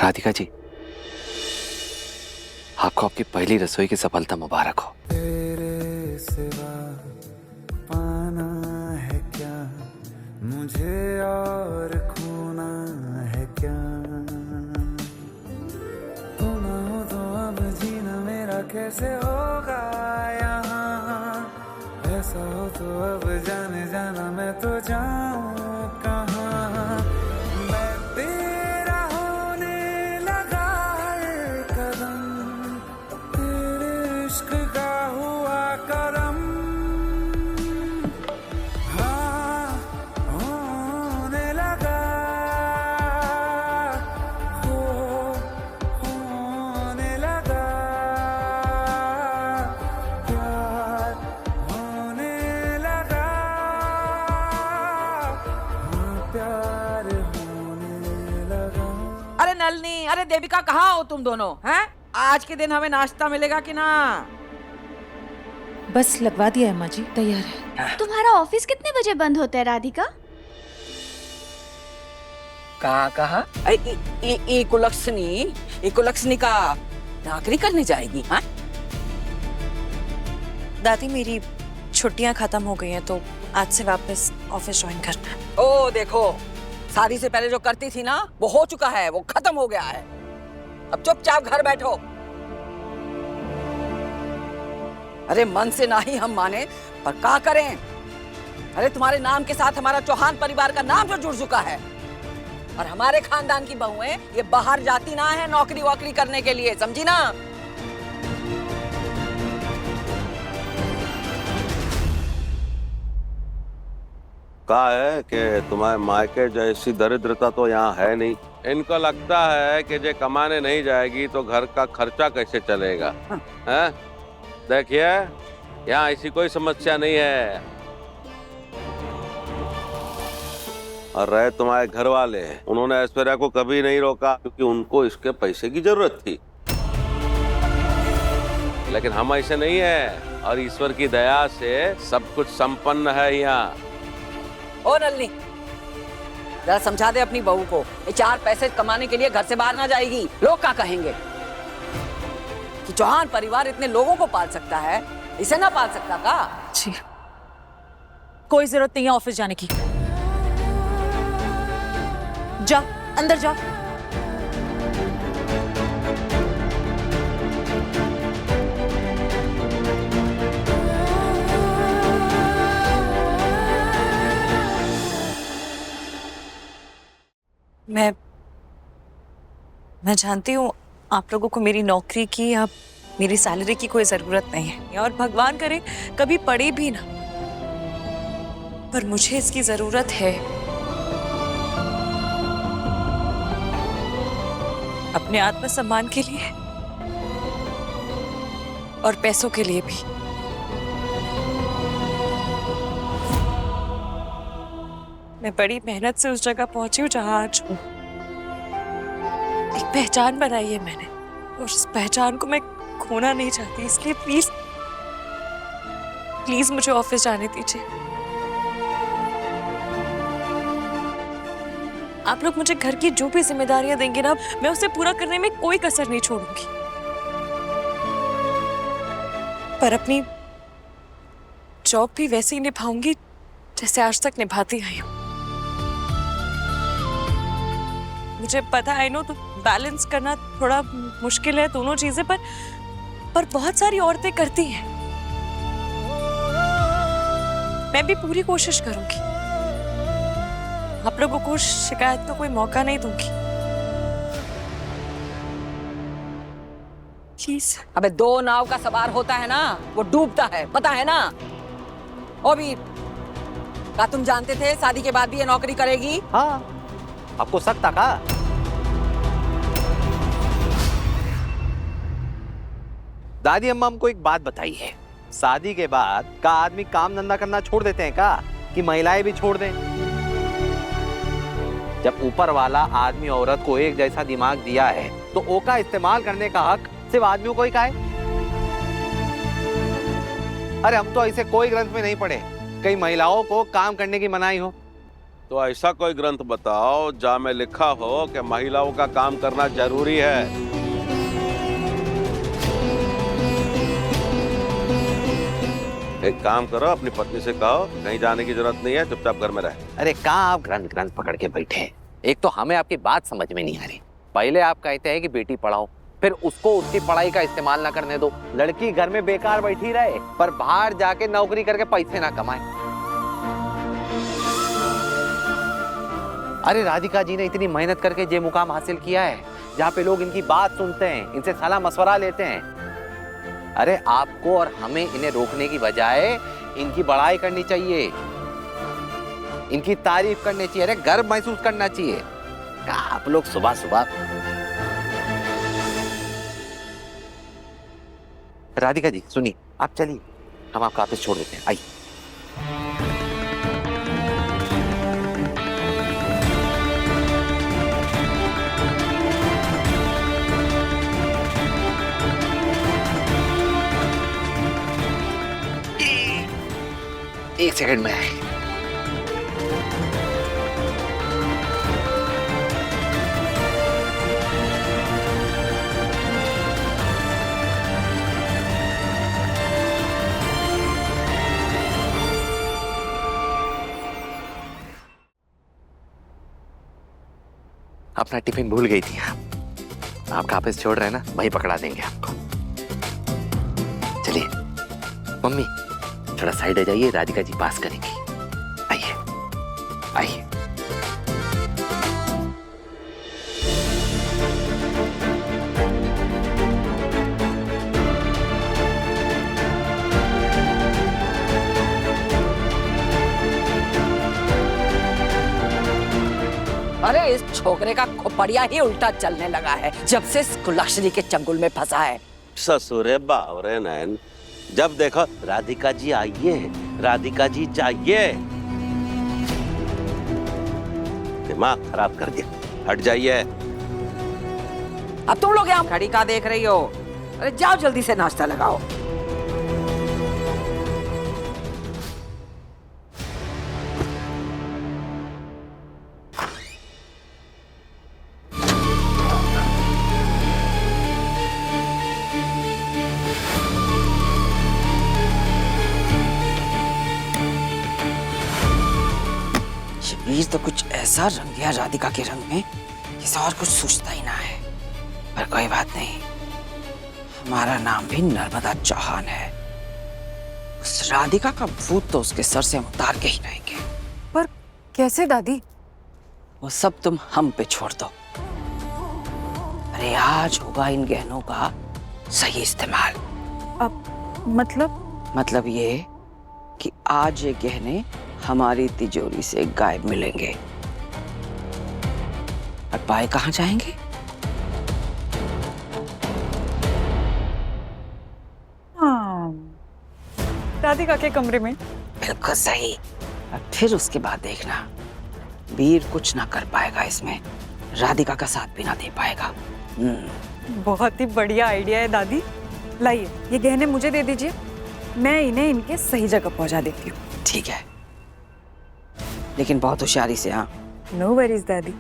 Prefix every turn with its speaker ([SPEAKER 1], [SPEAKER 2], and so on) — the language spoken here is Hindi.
[SPEAKER 1] राधिका जी, आपको आपकी पहली रसोई की सफलता मुबारक हो।
[SPEAKER 2] तेरे सिवा पाना है क्या मुझे और खोना है क्या, तुम हो तो अब जीना मेरा कैसे होगा यहाँ, ऐसा हो तो अब जाने जाना मैं तो जाऊँ कहाँ, मैं तेरा होने लगा हर कदम, तेरे इश्क का हुआ करम, हाँ होने लगा, होने लगा, प्यार होने लगा, हाँ प्यार होने लगा।
[SPEAKER 3] अरे नलनी, अरे देविका, कहाँ हो तुम दोनों? हैं? आज के दिन हमें नाश्ता मिलेगा कि ना?
[SPEAKER 4] बस लगवा दिया है अम्मा जी, तैयार है।
[SPEAKER 5] तुम्हारा ऑफिस कितने बजे बंद होता है राधिका?
[SPEAKER 3] कहा कुलक्षणी का नौकरी करने जाएगी? हाँ?
[SPEAKER 6] दादी मेरी छुट्टियां खत्म हो गई हैं तो आज से वापस ऑफिस ज्वाइन करना है।
[SPEAKER 3] ओ देखो, शादी से पहले जो करती थी ना वो हो चुका है, वो खत्म हो गया है। अब चुपचाप घर बैठो। अरे मन से ना ही हम माने पर क्या करें? अरे तुम्हारे नाम के साथ हमारा चौहान परिवार का नाम जो जुड़ चुका है, और हमारे खानदान की बहुएं ये बाहर जाती ना है नौकरी वोकरी करने के लिए, समझी ना?
[SPEAKER 7] कहा है कि तुम्हारे मायके जैसी दरिद्रता तो यहाँ है नहीं। इनको लगता है कि जे कमाने नहीं जाएगी तो घर का खर्चा कैसे चलेगा। हैं? देखिए, यहाँ ऐसी कोई समस्या नहीं है। और रहे तुम्हारे घर वाले, उन्होंने ऐश्वर्या को कभी नहीं रोका क्योंकि उनको इसके पैसे की जरूरत थी, लेकिन हम ऐसे नहीं है और ईश्वर की दया से सब कुछ संपन्न है यहाँ।
[SPEAKER 3] ओ नलनी, जरा समझा दे अपनी बहू को, ये 4 पैसे कमाने के लिए घर से बाहर ना जाएगी। लोग क्या कहेंगे कि चौहान परिवार इतने लोगों को पाल सकता है, इसे ना पाल सकता का?
[SPEAKER 6] जी, कोई जरूरत नहीं है ऑफिस जाने की। जाओ, अंदर जाओ। मैं जानती हूँ आप लोगों को मेरी नौकरी की या मेरी सैलरी की कोई जरूरत नहीं है, और भगवान करे कभी पड़े भी ना, पर मुझे इसकी जरूरत है अपने आत्मसम्मान के लिए और पैसों के लिए भी। मैं बड़ी मेहनत से उस जगह पहुंची हूँ जहां आज हूँ। एक पहचान बनाई है मैंने, और उस पहचान को मैं खोना नहीं चाहती, इसलिए प्लीज प्लीज मुझे ऑफिस जाने दीजिए। आप लोग मुझे घर की जो भी जिम्मेदारियां देंगे ना, मैं उसे पूरा करने में कोई कसर नहीं छोड़ूंगी, पर अपनी जॉब भी वैसे ही निभाऊंगी जैसे आज तक निभाती आई हूँ। मुझे पता है, नो तो बैलेंस करना थोड़ा मुश्किल है दोनों चीजें, पर बहुत सारी औरतें करती हैं। मैं भी पूरी कोशिश करूंगी, आप लोगों को शिकायत का कोई मौका नहीं दूंगी। प्लीज।
[SPEAKER 3] अबे 2 नाव का सवार होता है ना, वो डूबता है, पता है ना? ओ वीर, क्या तुम जानते थे शादी के बाद भी ये नौकरी करेगी?
[SPEAKER 1] हाँ, आपको शक था का? दादी अम्मा हमको एक बात बताई है, शादी के बाद का आदमी काम धंधा करना छोड़ देते हैं का, कि महिलाएं भी छोड़ दें? जब ऊपर वाला आदमी औरत को एक जैसा दिमाग दिया है तो ओका इस्तेमाल करने का हक सिर्फ आदमियों को ही का है। अरे हम तो ऐसे कोई ग्रंथ में नहीं पढ़े कई महिलाओं को काम करने की मनाही हो।
[SPEAKER 7] तो ऐसा कोई ग्रंथ बताओ जहाँ में लिखा हो कि महिलाओं का काम करना जरूरी है। एक काम करो, अपनी पत्नी से कहो कहीं जाने की जरूरत नहीं है, चुपचाप घर में रहे।
[SPEAKER 1] अरे कहाँ आप ग्रंथ ग्रंथ पकड़ के बैठे हैं? एक तो हमें आपकी बात समझ में नहीं आ रही। पहले आप कहते हैं कि बेटी पढ़ाओ, फिर उसको उसकी पढ़ाई का इस्तेमाल ना करने दो। लड़की घर में बेकार बैठी रहे पर बाहर जाके नौकरी करके पैसे ना कमाए। अरे राधिका जी ने इतनी मेहनत करके ये मुकाम हासिल किया है जहाँ पे लोग इनकी बात सुनते हैं, इनसे सलाह मशवरा लेते हैं। अरे आपको और हमें इन्हें रोकने की बजाय इनकी बड़ाई करनी चाहिए, इनकी तारीफ करनी चाहिए, अरे गर्व महसूस करना चाहिए। आप लोग सुबह सुबह। राधिका जी सुनिए, आप चलिए, हम आपका ऑफिस छोड़ देते हैं। आइए। एक सेकंड में आए। अपना टिफिन भूल गई थी आप। आपका ऑफिस छोड़ रहे हैं ना, वहीं पकड़ा देंगे आपको। चलिए मम्मी थोड़ा साइड आ जाइए, राधिका जी पास करेंगी। आइए आइए।
[SPEAKER 3] अरे इस छोकरे का खोपड़िया ही उल्टा चलने लगा है जब से कुलाक्षरी के चंगुल में फंसा है।
[SPEAKER 7] ससुरे बावरे नैन, जब देखो राधिका जी आइए, राधिका जी जाइए, दिमाग खराब कर दिया। हट जाइए।
[SPEAKER 3] अब तुम लोग यहाँ घड़ी का देख रही हो? अरे जाओ जल्दी से नाश्ता लगाओ। शबीर तो कुछ ऐसा रंग गया राधिका के रंग में, किसी और कुछ सोचता ही ना है। पर कोई बात नहीं, हमारा नाम भी नर्मदा चौहान है। उस राधिका का भूत तो उसके सर से हम उतार के ही रहेंगे।
[SPEAKER 6] पर कैसे दादी?
[SPEAKER 3] वो सब तुम हम पे छोड़ दो। अरे आज होगा इन गहनों का सही इस्तेमाल।
[SPEAKER 6] अब मतलब
[SPEAKER 3] ये कि आज ये गहने हमारी तिजोरी से गायब मिलेंगे और पाए कहाँ जाएंगे?
[SPEAKER 6] हाँ, राधिका के कमरे में।
[SPEAKER 3] बिल्कुल सही। और फिर उसके बाद देखना, वीर कुछ ना कर पाएगा इसमें, राधिका का साथ भी ना दे पाएगा।
[SPEAKER 6] बहुत ही बढ़िया आइडिया है दादी। लाइए ये गहने मुझे दे दीजिए, मैं इन्हें इनके सही जगह पहुंचा देती हूँ।
[SPEAKER 3] ठीक है, लेकिन बहुत होशियारी से। हाँ,
[SPEAKER 6] नो वरीज दादी।